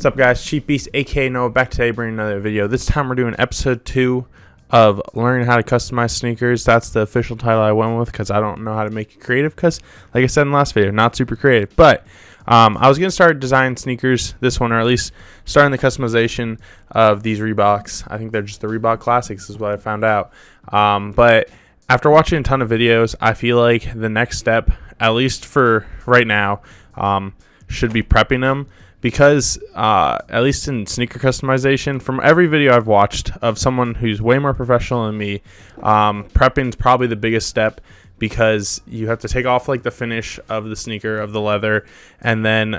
What's up, guys? Cheap Beast, aka Noah, back today bringing another video. This time we're doing episode 2 of learning how to customize sneakers. That's the official title I went with because I don't know how to make it creative because, like I said in the last video, not super creative. But I was going to start designing sneakers this one, or at least starting the customization of these Reeboks. I think they're just the Reebok Classics is what I found out. But after watching a ton of videos, I feel like the next step, at least for right now, should be prepping them. Because at least in sneaker customization, from every video I've watched of someone who's way more professional than me, prepping is probably the biggest step because you have to take off like the finish of the sneaker, of the leather, and then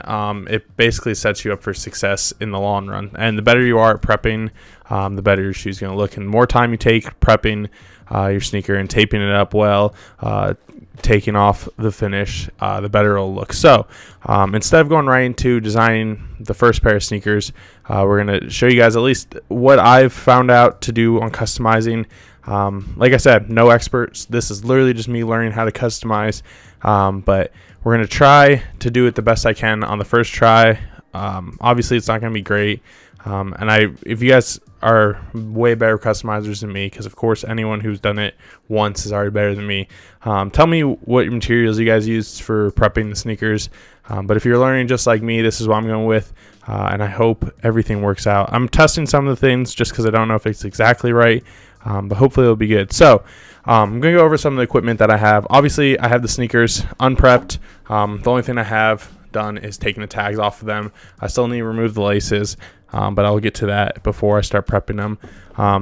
it basically sets you up for success in the long run. And the better you are at prepping, the better your shoe's going to look. And the more time you take prepping your sneaker and taping it up well, taking off the finish, the better it'll look. So instead of going right into designing the first pair of sneakers, we're going to show you guys at least what I've found out to do on customizing. Like I said, no experts. This is literally just me learning how to customize, but we're going to try to do it the best I can on the first try. Obviously it's not going to be great, and if you guys are way better customizers than me, because of course anyone who's done it once is already better than me, tell me what materials you guys use for prepping the sneakers. But if you're learning just like me, this is what I'm going with, and I hope everything works out. I'm testing some of the things just because I don't know if it's exactly right, but hopefully it'll be good. So I'm going to go over some of the equipment that I have. Obviously I have the sneakers unprepped. The only thing I have done is taking the tags off of them. I still need to remove the laces, but I'll get to that before I start prepping them.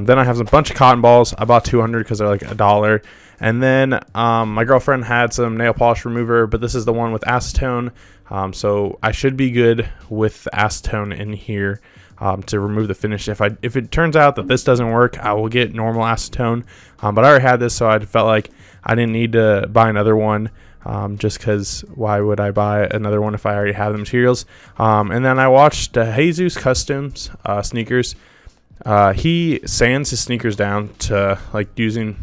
Then I have a bunch of cotton balls. I bought 200 because they're like $1. And then my girlfriend had some nail polish remover, but this is the one with acetone, so I should be good with acetone in here to remove the finish. If it turns out that this doesn't work, I will get normal acetone, but I already had this, so I felt like I didn't need to buy another one. Just because why would I buy another one if I already have the materials? And then I watched Jesus Customs sneakers. He sands his sneakers down to like using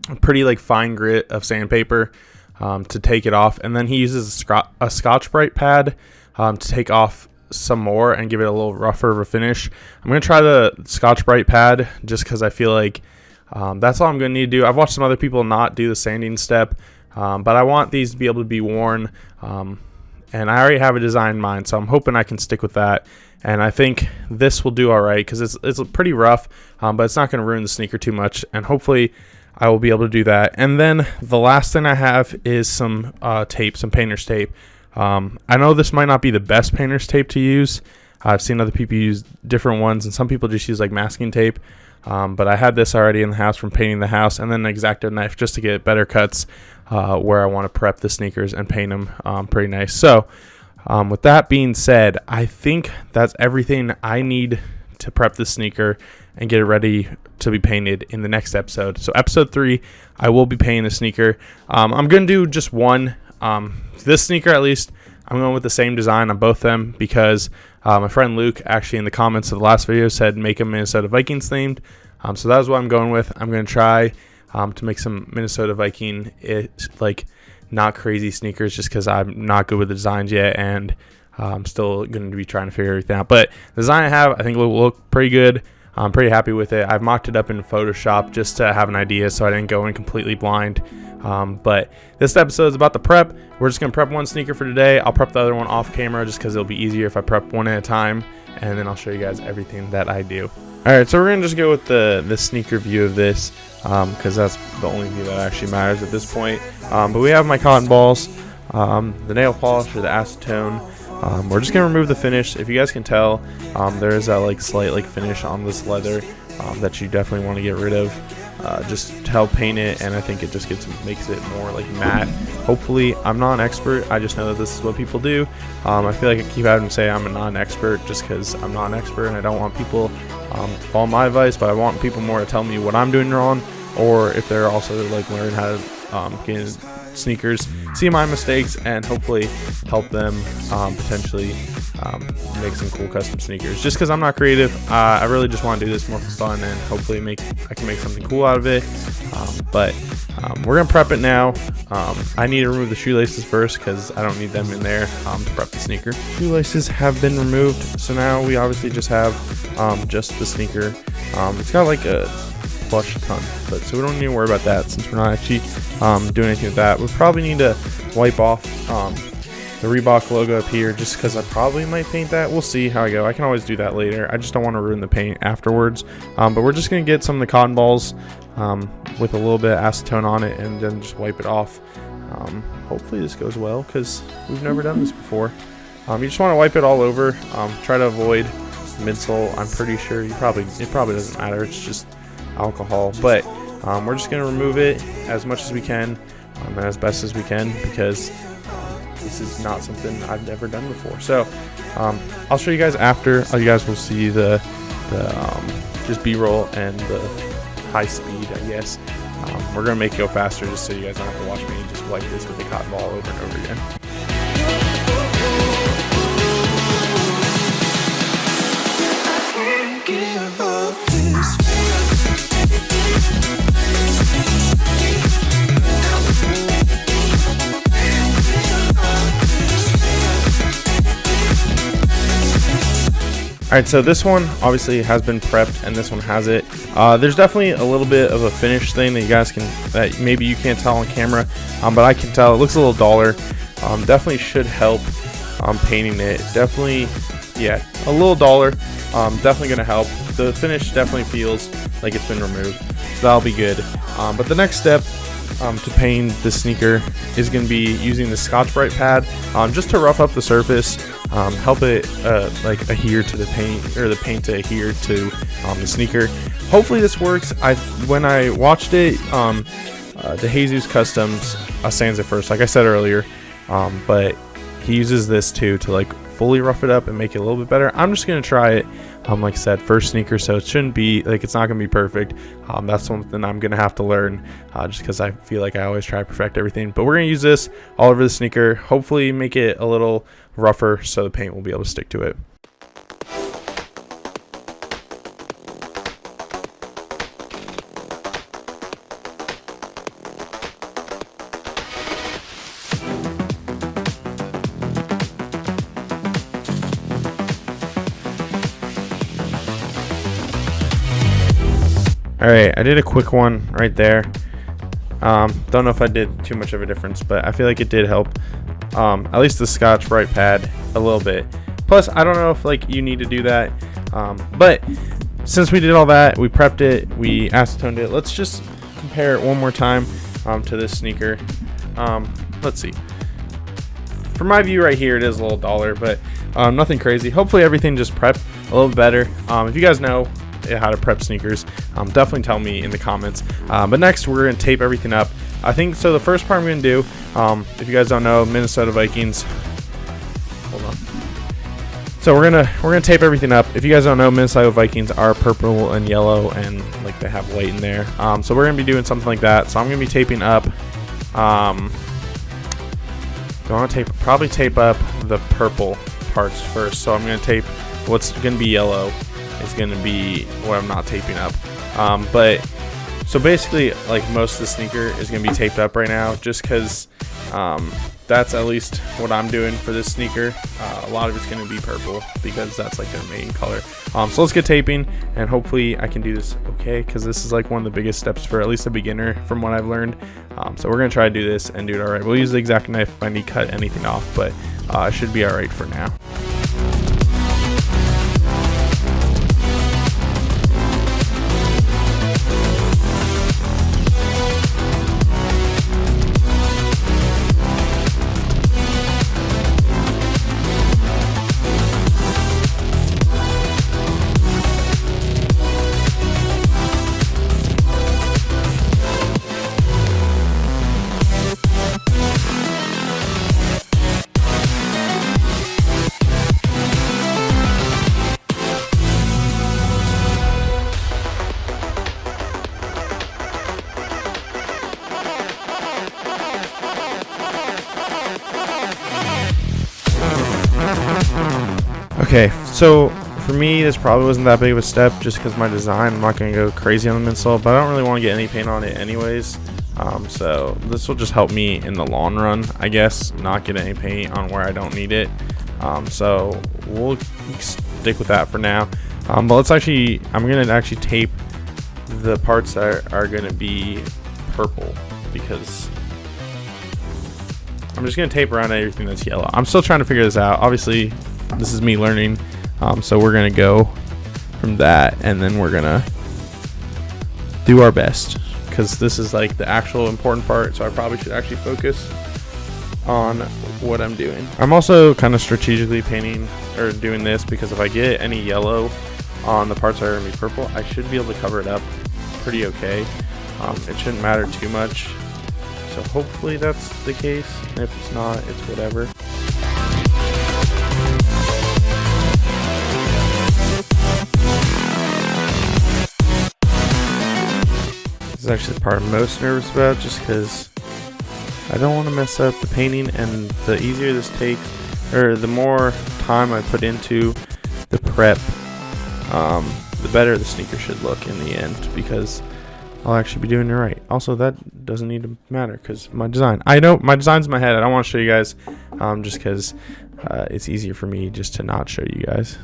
a pretty like fine grit of sandpaper to take it off, and then he uses a Scotch Brite Pad to take off some more and give it a little rougher of a finish. I'm gonna try the Scotch Brite Pad just because I feel like that's all I'm gonna need to do. I've watched some other people not do the sanding step. But I want these to be able to be worn, and I already have a design in mind, so I'm hoping I can stick with that. And I think this will do all right because it's pretty rough, but it's not going to ruin the sneaker too much, and hopefully I will be able to do that. And then the last thing I have is some tape, some painter's tape. I know this might not be the best painter's tape to use. I've seen other people use different ones, and some people just use like masking tape. But I had this already in the house from painting the house, and then an X-Acto knife just to get better cuts where I want to prep the sneakers and paint them pretty nice. So with that being said, I think that's everything I need to prep the sneaker and get it ready to be painted in the next episode. So episode 3, I will be painting the sneaker. I'm going to do just one. This sneaker, at least, I'm going with the same design on both of them because my friend Luke actually in the comments of the last video said make them Minnesota Vikings themed. So that is what I'm going with. I'm going to try to make some Minnesota Viking like not crazy sneakers just because I'm not good with the designs yet, and I'm still going to be trying to figure everything out. But the design I have, I think will look pretty good. I'm pretty happy with it. I've mocked it up in Photoshop just to have an idea so I didn't go in completely blind. But this episode is about the prep. We're just going to prep one sneaker for today. I'll prep the other one off camera just because it'll be easier if I prep one at a time, and then I'll show you guys everything that I do. Alright, so we're going to just go with the sneaker view of this because that's the only view that actually matters at this point. But we have my cotton balls, the nail polish or the acetone. We're just going to remove the finish. If you guys can tell, there is that like slight like finish on this leather that you definitely want to get rid of. Just to help paint it, and I think it just makes it more like matte. Hopefully, I'm not an expert. I just know that this is what people do. I feel like I keep having to say I'm not an expert just because I'm not an expert, and I don't want people to follow my advice, but I want people more to tell me what I'm doing wrong, or if they're also like learning how to get in sneakers, see my mistakes, and hopefully help them potentially make some cool custom sneakers. Just because I'm not creative, I really just want to do this more for fun, and hopefully I can make something cool out of it. But we're gonna prep it now. I need to remove the shoelaces first because I don't need them in there to prep the sneaker. Shoelaces have been removed, so now we obviously just have just the sneaker. It's got like a plush ton, but so we don't need to worry about that since we're not actually doing anything with that. We probably need to wipe off the Reebok logo up here just because I probably might paint that. We'll see how I go. I can always do that later. I just don't want to ruin the paint afterwards. But we're just going to get some of the cotton balls with a little bit of acetone on it and then just wipe it off. Hopefully this goes well because we've never done this before. You just want to wipe it all over. Try to avoid midsole. I'm pretty sure it probably doesn't matter. It's just alcohol. But we're just going to remove it as much as we can and as best as we can because this is not something I've never done before. So I'll show you guys after. You guys will see the just B-roll and the high speed, I guess. We're gonna make it go faster just so you guys don't have to watch me just wipe this with a cotton ball over and over again. Alright, so this one obviously has been prepped and this one has it. There's definitely a little bit of a finish thing that you guys that maybe you can't tell on camera, but I can tell. It looks a little duller. Definitely should help painting it. Definitely, yeah, a little duller. Definitely gonna help. The finish definitely feels like it's been removed, so that'll be good. But the next step to paint the sneaker is going to be using the Scotch Brite Pad just to rough up the surface, help it like adhere to the paint, or the paint to adhere to the sneaker. Hopefully this works. When I watched it, the Jesus Customs sans it first, like I said earlier, but he uses this too to like fully rough it up and make it a little bit better. I'm just going to try it. Like I said, first sneaker, so it shouldn't be like, it's not gonna be perfect. That's something I'm gonna have to learn, just because I feel like I always try to perfect everything. But we're gonna use this all over the sneaker, hopefully make it a little rougher so the paint will be able to stick to it. Alright, I did a quick one right there. Don't know if I did too much of a difference, but I feel like it did help. At least the Scotch Brite Pad a little bit. Plus, I don't know if like you need to do that. But since we did all that, we prepped it, we acetoned it. Let's just compare it one more time to this sneaker. Let's see. From my view right here, it is a little duller, but nothing crazy. Hopefully everything just prepped a little better. If you guys know how to prep sneakers, definitely tell me in the comments. But next we're going to tape everything up. I think so. The first part I'm going to do, if you guys don't know, Minnesota Vikings, hold on. So we're gonna tape everything up. If you guys don't know, Minnesota Vikings are purple and yellow, and like they have white in there. So we're gonna be doing something like that. So I'm gonna be taping up. Probably tape up the purple parts first. So I'm gonna tape what's gonna be yellow. Is going to be what I'm not taping up. But so basically, like, most of the sneaker is going to be taped up right now, just because that's at least what I'm doing for this sneaker. A lot of it's going to be purple because that's like their main color. So let's get taping, and hopefully I can do this okay, because this is like one of the biggest steps for at least a beginner from what I've learned. So we're going to try to do this and do it all right. We'll use the X-Acto knife if I need to cut anything off, but it should be all right for now. Okay, so for me, this probably wasn't that big of a step just because my design, I'm not going to go crazy on the midsole, but I don't really want to get any paint on it anyways. So this will just help me in the long run, I guess, not get any paint on where I don't need it. So we'll stick with that for now. But let's actually, I'm going to actually tape the parts that are going to be purple, because I'm just going to tape around everything that's yellow. I'm still trying to figure this out. Obviously, this is me learning. So we're going to go from that, and then we're going to do our best, because this is like the actual important part. So I probably should actually focus on what I'm doing. I'm also kind of strategically painting or doing this because if I get any yellow on the parts that are going to be purple, I should be able to cover it up pretty okay. It shouldn't matter too much. So hopefully that's the case. And if it's not, it's whatever. This is actually the part I'm most nervous about, just because I don't want to mess up the painting, and the easier this takes, or the more time I put into the prep, the better the sneaker should look in the end, because I'll actually be doing it right. Also, that doesn't need to matter because my design. I know my design's in my head. I don't want to show you guys just because it's easier for me just to not show you guys.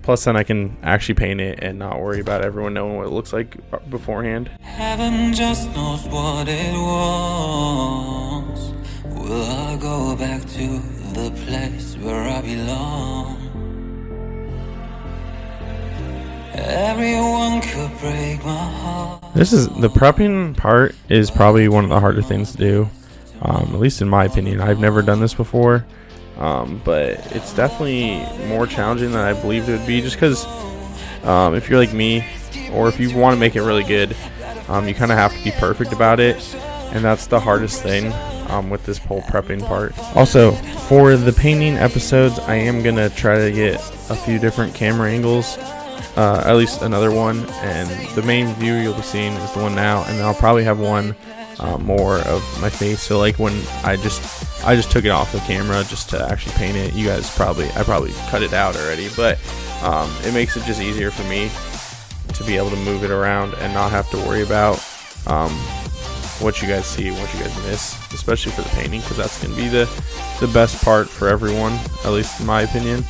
Plus, then I can actually paint it and not worry about everyone knowing what it looks like beforehand. Heaven just knows what it wants. Will I go back to the place where I belong? Everyone could break my heart. This is the prepping part is probably one of the harder things to do, at least in my opinion. I've never done this before. But it's definitely more challenging than I believed it would be, just because if you're like me, or if you want to make it really good, you kind of have to be perfect about it, and that's the hardest thing with this whole prepping part. Also, for the painting episodes, I am going to try to get a few different camera angles, at least another one, and the main view you'll be seeing is the one now, and then I'll probably have one more of my face. So like when I just took it off the camera just to actually paint it. You guys I probably cut it out already, but it makes it just easier for me to be able to move it around and not have to worry about what you guys see and what you guys miss, especially for the painting, because that's going to be the best part for everyone, at least in my opinion.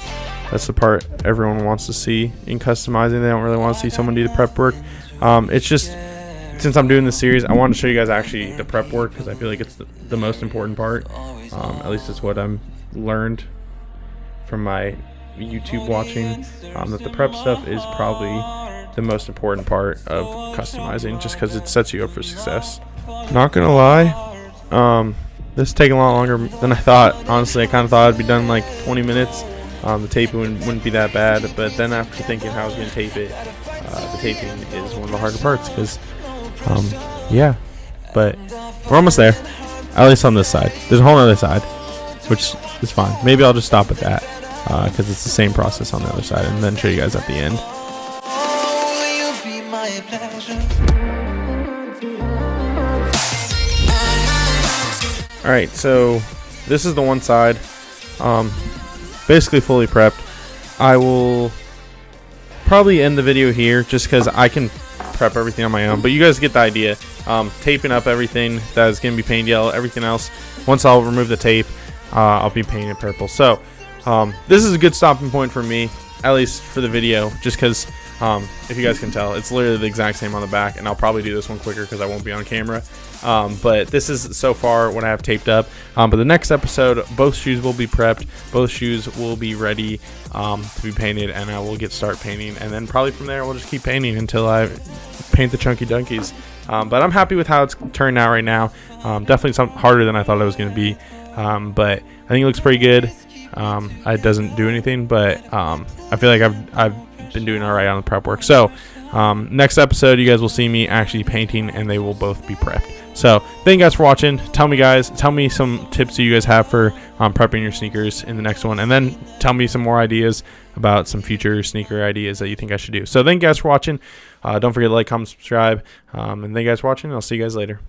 That's the part everyone wants to see in customizing. They don't really want to see someone do the prep work. It's just, since I'm doing this series, I want to show you guys actually the prep work, because I feel like it's the most important part. At least it's what I'm learned from my YouTube watching, that the prep stuff is probably the most important part of customizing, just because it sets you up for success. Not gonna lie, this is taking a lot longer than I thought. Honestly, I kind of thought it'd be done in like 20 minutes. The taping wouldn't be that bad, but then after thinking how I was gonna tape it, the taping is one of the harder parts, because yeah, but we're almost there, at least on this side. There's a whole other side, which is fine. Maybe I'll just stop at that, because it's the same process on the other side, and then show you guys at the end. Alright, so this is the one side, basically fully prepped. I will probably end the video here just because I can prep everything on my own, but you guys get the idea. Taping up everything that is going to be painted yellow. Everything else, once I'll remove the tape, I'll be painting it purple. So this is a good stopping point for me, at least for the video, just because if you guys can tell, it's literally the exact same on the back, and I'll probably do this one quicker because I won't be on camera. But this is so far what I have taped up. But the next episode, both shoes will be prepped, both shoes will be ready to be painted, and I will start painting, and then probably from there we'll just keep painting until I paint the chunky dunkies. But I'm happy with how it's turned out right now. Definitely something harder than I thought it was going to be, but I think it looks pretty good. It doesn't do anything, but I feel like I've been doing all right on the prep work. So next episode, you guys will see me actually painting, and they will both be prepped. So thank you guys for watching. Tell me some tips that you guys have for prepping your sneakers in the next one, and then tell me some more ideas about some future sneaker ideas that you think I should do. So thank you guys for watching. Don't forget to like, comment, subscribe, and thank you guys for watching. I'll see you guys later.